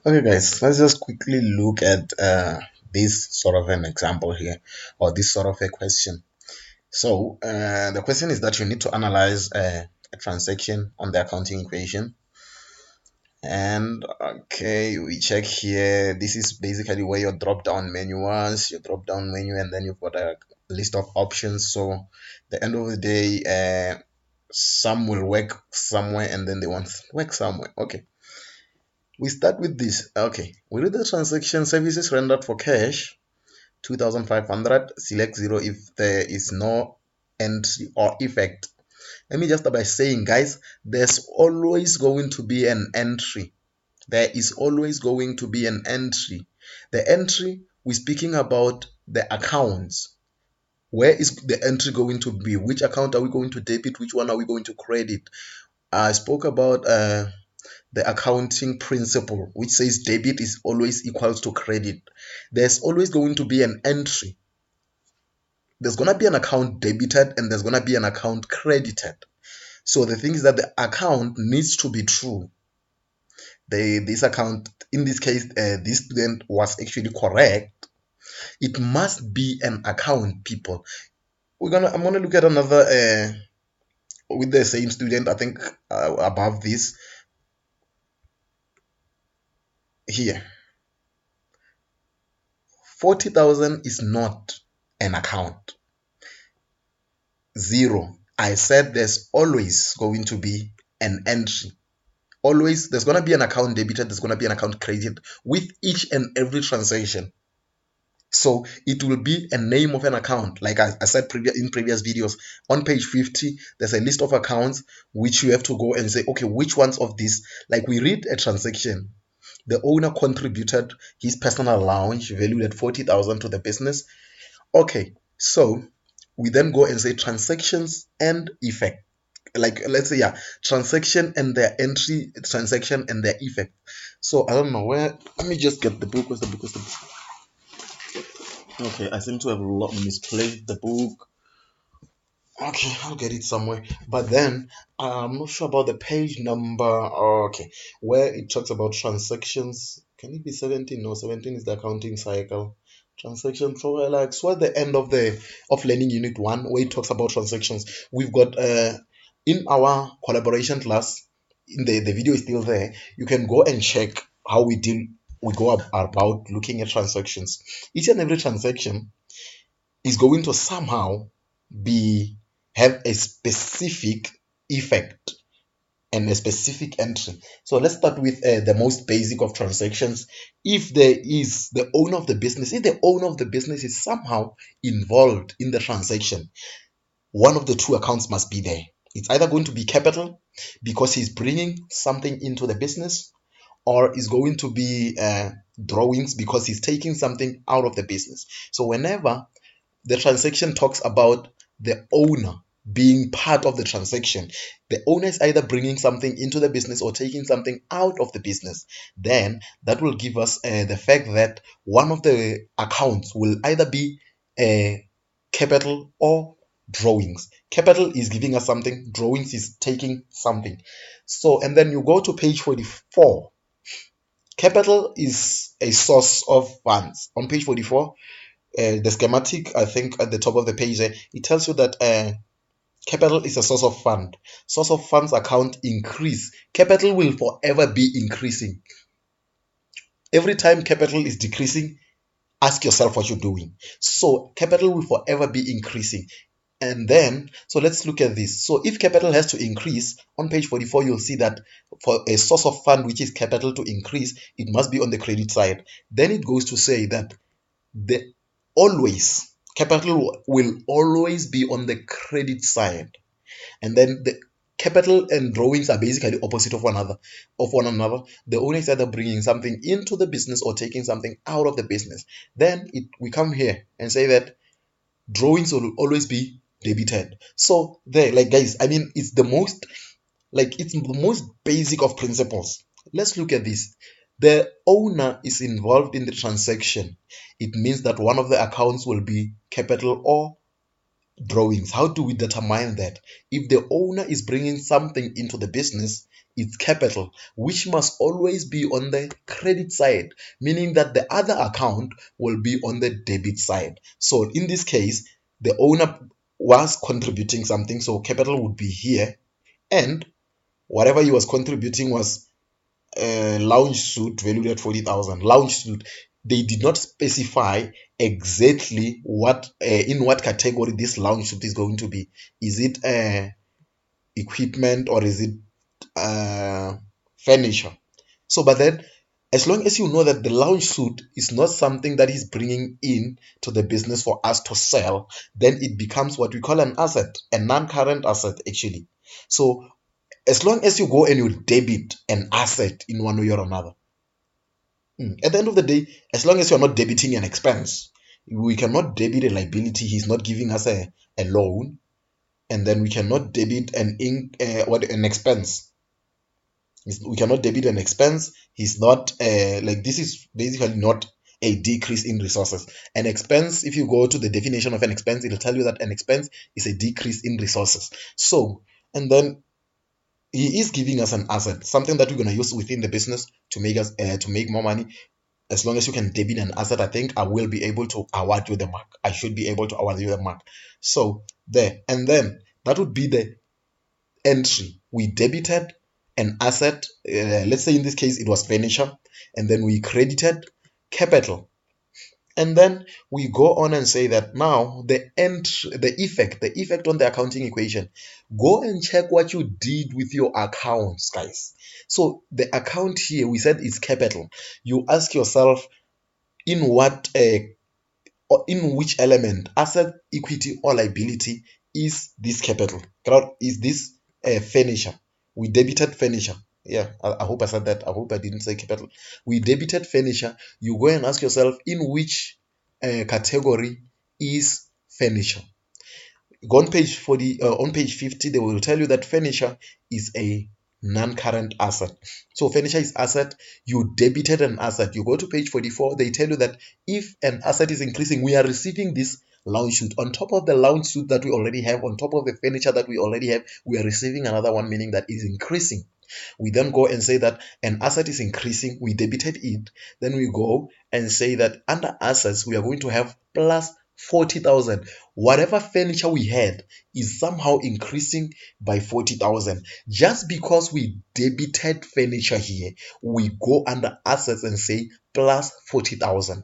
Okay, guys, let's just quickly look at this sort of an example here, or this sort of a question. So, the question is that you need to analyze a transaction on the accounting equation. And okay, we check here. This is basically where your drop down menu was, your drop down menu, and then you've got a list of options. So, the end of the day, some will work somewhere and then they won't work somewhere. Okay, we start with this. Okay, we do the transaction services rendered for cash 2500. Select 0 if there is no entry or effect. Let me just start by saying, guys, there's always going to be an entry. There is always going to be an entry. The entry, we're speaking about the accounts. Where is the entry going to be? Which account are we going to debit? Which one are we going to credit? I spoke about the accounting principle, which says debit is always equals to credit. There's always going to be an entry. There's going to be an account debited and there's going to be an account credited. So the thing is that the account needs to be true. This account, in this case, this student was actually correct. It must be an account, people. I'm gonna look at another with the same student. I think above this here, 40,000 is not an account. 0. I said there's always going to be an entry. Always, there's going to be an account debited, there's going to be an account credited with each and every transaction. So it will be a name of an account. Like I said in previous videos, on page 50, there's a list of accounts which you have to go and say, okay, which ones of these? Like we read a transaction. The owner contributed his personal allowance valued at 40,000 to the business. Okay, so we then go and say transactions and effect. Like let's say, yeah, transaction and their entry, transaction and their effect. So I don't know where. Let me just get the book. Where's the book? Where's the book? Okay, I seem to have misplaced the book. Okay, I'll get it somewhere. But then I'm not sure about the page number. Okay, where it talks about transactions. Can it be 17? No, 17 is the accounting cycle. Transaction so like so at the end of the of learning unit 1 where it talks about transactions. We've got in our collaboration class, in the video is still there. You can go and check how we go about looking at transactions. Each and every transaction is going to somehow be have a specific effect and a specific entry. So let's start with the most basic of transactions. If there is the owner of the business, if the owner of the business is somehow involved in the transaction, one of the two accounts must be there. It's either going to be capital because he's bringing something into the business, or is going to be drawings because he's taking something out of the business. So whenever the transaction talks about the owner being part of the transaction, the owner is either bringing something into the business or taking something out of the business, then that will give us the fact that one of the accounts will either be capital or drawings. Capital is giving us something, drawings is taking something. So, and then you go to page 44. Capital is a source of funds. On page 44, the schematic, I think at the top of the page there, it tells you that capital is a source of fund. Source of funds account increase. Capital will forever be increasing. Every time capital is decreasing, ask yourself what you're doing. So capital will forever be increasing. And then, so let's look at this. So if capital has to increase, on page 44, you'll see that for a source of fund, which is capital to increase, it must be on the credit side. Then it goes to say that the always capital will always be on the credit side, and then the capital and drawings are basically opposite of one another. The owner is either bringing something into the business or taking something out of the business. Then we come here and say that drawings will always be debited. So there, like guys, I mean, it's the most basic of principles. Let's look at this. The owner is involved in the transaction. It means that one of the accounts will be capital or drawings. How do we determine that? If the owner is bringing something into the business, it's capital, which must always be on the credit side, meaning that the other account will be on the debit side. So in this case, the owner was contributing something, so capital would be here, and whatever he was contributing was a lounge suit valued at 40,000. Lounge suit. They did not specify exactly what in what category this lounge suit is going to be. Is it equipment or is it uh, furniture? So, but then, as long as you know that the lounge suit is not something that he's bringing in to the business for us to sell, then it becomes what we call an asset, a non-current asset actually. So as long as you go and you debit an asset in one way or another, at the end of the day, as long as you're not debiting an expense, we cannot debit a liability. He's not giving us a loan, and then we cannot debit an expense. We cannot debit an expense. He's not like, this is basically not a decrease in resources. An expense, if you go to the definition of an expense, it'll tell you that an expense is a decrease in resources. So, and then he is giving us an asset, something that we're going to use within the business to make more money. As long as you can debit an asset, I think I will be able to award you the mark. I should be able to award you the mark. So there, and then that would be the entry. We debited an asset. Let's say in this case it was furniture, and then we credited capital. And then we go on and say that now the effect on the accounting equation. Go and check what you did with your accounts, guys. So the account here, we said is capital. You ask yourself, in what or in which element, asset, equity, or liability, is this capital? Is this furniture? We debited furniture. Yeah, I hope I said that. I hope I didn't say capital. We debited furniture. You go and ask yourself, in which category is furniture? Go on page 40, on page 50, they will tell you that furniture is a non-current asset. So furniture is asset. You debited an asset. You go to page 44, they tell you that if an asset is increasing, we are receiving this lounge suit. On top of the lounge suit that we already have, on top of the furniture that we already have, we are receiving another one, meaning that is increasing. We then go and say that an asset is increasing, we debited it. Then we go and say that under assets, we are going to have plus 40,000. Whatever furniture we had is somehow increasing by 40,000. Just because we debited furniture here, we go under assets and say plus 40,000.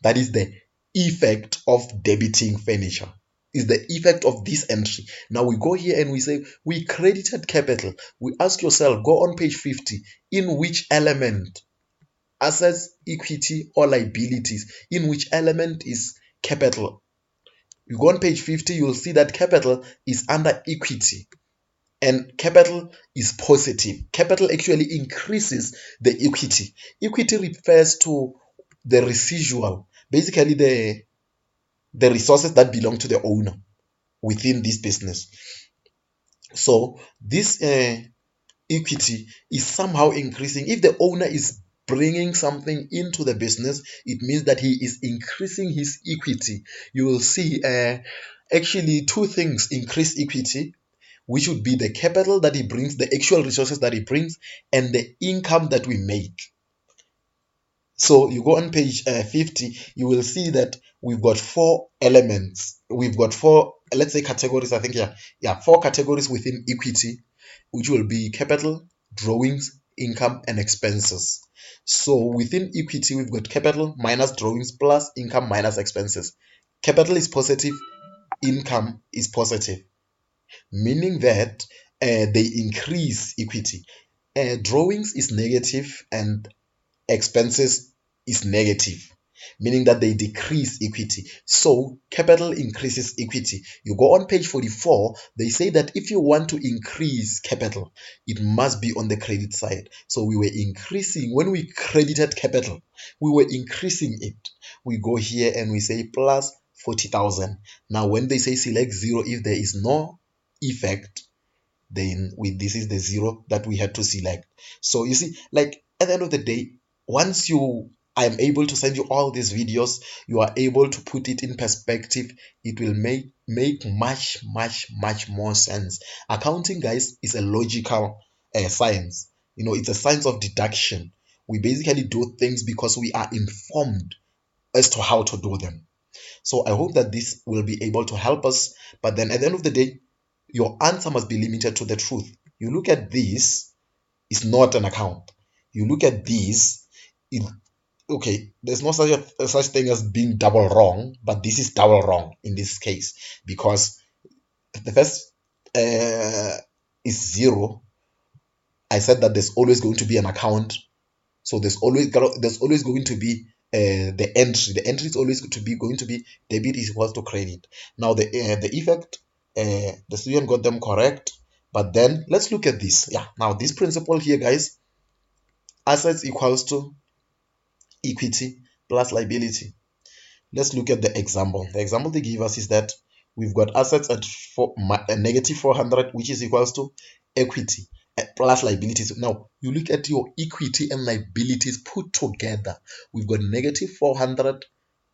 That is the effect of debiting furniture. Is the effect of this entry. Now we go here and we say we credited capital. We ask yourself, go on page 50, in which element, assets, equity, or liabilities, in which element is capital? You go on page 50, you'll see that capital is under equity, and capital is positive. Capital actually increases the equity. Equity refers to the residual, basically the resources that belong to the owner within this business. So this equity is somehow increasing. If the owner is bringing something into the business, it means that he is increasing his equity. You will see actually two things increase equity, which would be the capital that he brings, the actual resources that he brings, and the income that we make. So you go on page 50, you will see that we've got four elements. We've got four, let's say, categories. I think, four categories within equity, which will be capital, drawings, income, and expenses. So within equity, we've got capital minus drawings plus income minus expenses. Capital is positive, income is positive, meaning that they increase equity. Drawings is negative and expenses is negative, meaning that they decrease equity. So capital increases equity. You go on page 44, they say that if you want to increase capital, it must be on the credit side. So we were increasing, when we credited capital, we were increasing it. We go here and we say plus 40,000. Now when they say select zero, if there is no effect, then this is the zero that we had to select. So you see, like at the end of the day, once I am able to send you all these videos, you are able to put it in perspective. It will make much more sense. Accounting, guys, is a logical science. It's a science of deduction. We basically do things because we are informed as to how to do them. So I hope that this will be able to help us. But then at the end of the day, your answer must be limited to the truth. You look at this, it's not an account. You look at this, it, okay, there's no such thing as being double wrong, but this is double wrong in this case because the first is zero. I said that there's always going to be an account. So there's always going to be the entry. The entry is always going to be debit is equals to credit. Now the effect, the student got them correct, but then let's look at this. Yeah. Now this principle here, guys, assets equals to equity plus liability. Let's look at the example. The example they give us is that we've got assets at negative 400, which is equals to equity plus liabilities. Now, you look at your equity and liabilities put together. We've got negative 400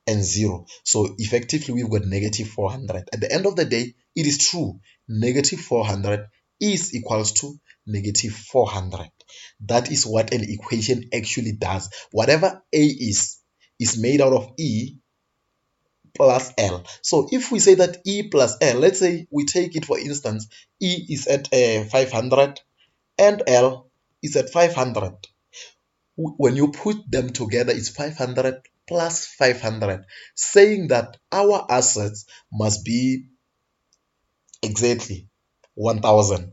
and 0. So, effectively, we've got negative 400. At the end of the day, it is true. Negative 400 is equals to negative 400. That is what an equation actually does. Whatever A is made out of E plus L. So if we say that E plus L, let's say we take it for instance, E is at 500 and L is at 500. When you put them together, it's 500 plus 500, saying that our assets must be exactly 1000.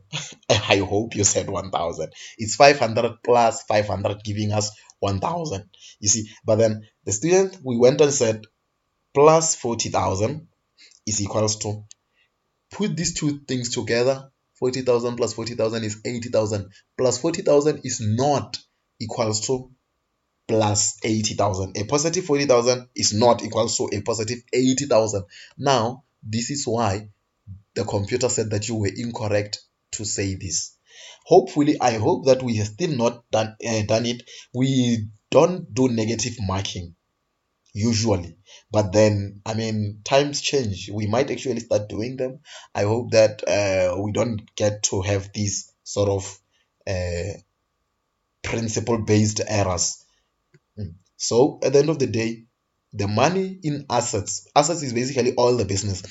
I hope you said 1000. It's 500 plus 500, giving us 1000. You see, but then the student, we went and said plus 40,000 is equals to, put these two things together, 40,000 plus 40,000 is 80,000, plus 40,000 is not equals to plus 80,000. A positive 40,000 is not equals to a positive 80,000. Now, this is why the computer said that you were incorrect to say this. Hopefully, I hope that we have still not done it. We don't do negative marking usually, but then times change. We might actually start doing them. I hope that we don't get to have these sort of principle based errors. So at the end of the day, the money in assets is basically all the business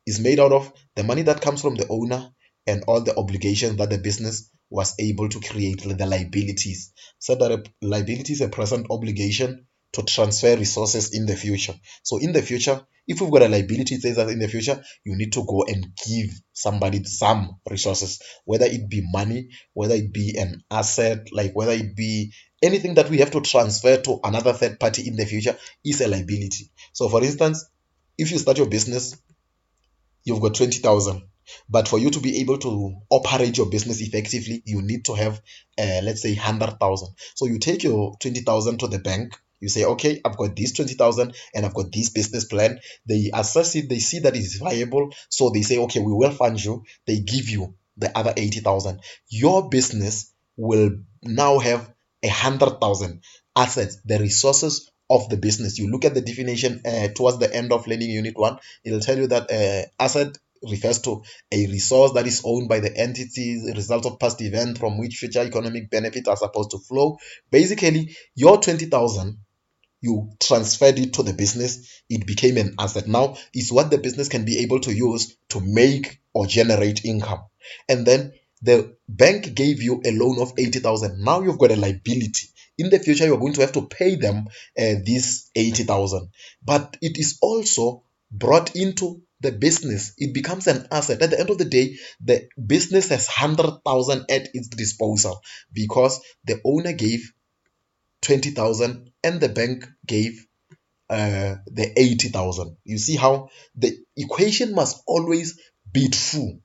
is made out of, the money that comes from the owner and all the obligations that the business was able to create, the liabilities. So that a liability is a present obligation to transfer resources in the future. So in the future, if we've got a liability, it says that in the future, you need to go and give somebody some resources, whether it be money, whether it be an asset, like whether it be anything that we have to transfer to another third party in the future is a liability. So for instance, if you start your business, you've got 20,000, but for you to be able to operate your business effectively, you need to have let's say 100,000. So you take your 20,000 to the bank, you say, okay, I've got this 20,000 and I've got this business plan. They assess it, they see that it's viable, so they say, okay, we will fund you. They give you the other 80,000. Your business will now have 100,000 assets, the resources of the business. You look at the definition towards the end of learning unit 1. It'll tell you that asset refers to a resource that is owned by the entities, a result of past event from which future economic benefits are supposed to flow. Basically, your 20,000, you transferred it to the business, it became an asset. Now it's what the business can be able to use to make or generate income. And then the bank gave you a loan of 80,000. Now you've got a liability. In the future, you're going to have to pay them this 80,000. But it is also brought into the business. It becomes an asset. At the end of the day, the business has 100,000 at its disposal because the owner gave 20,000 and the bank gave the 80,000. You see how the equation must always be true.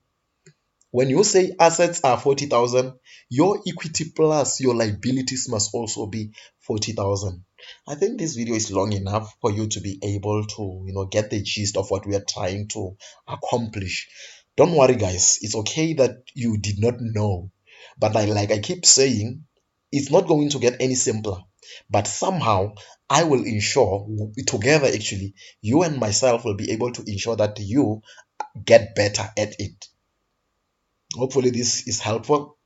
When you say assets are 40,000, your equity plus your liabilities must also be 40,000. I think this video is long enough for you to be able to, get the gist of what we are trying to accomplish. Don't worry, guys. It's okay that you did not know. But like I keep saying, it's not going to get any simpler. But somehow, I will ensure, together actually, you and myself will be able to ensure that you get better at it. Hopefully this is helpful.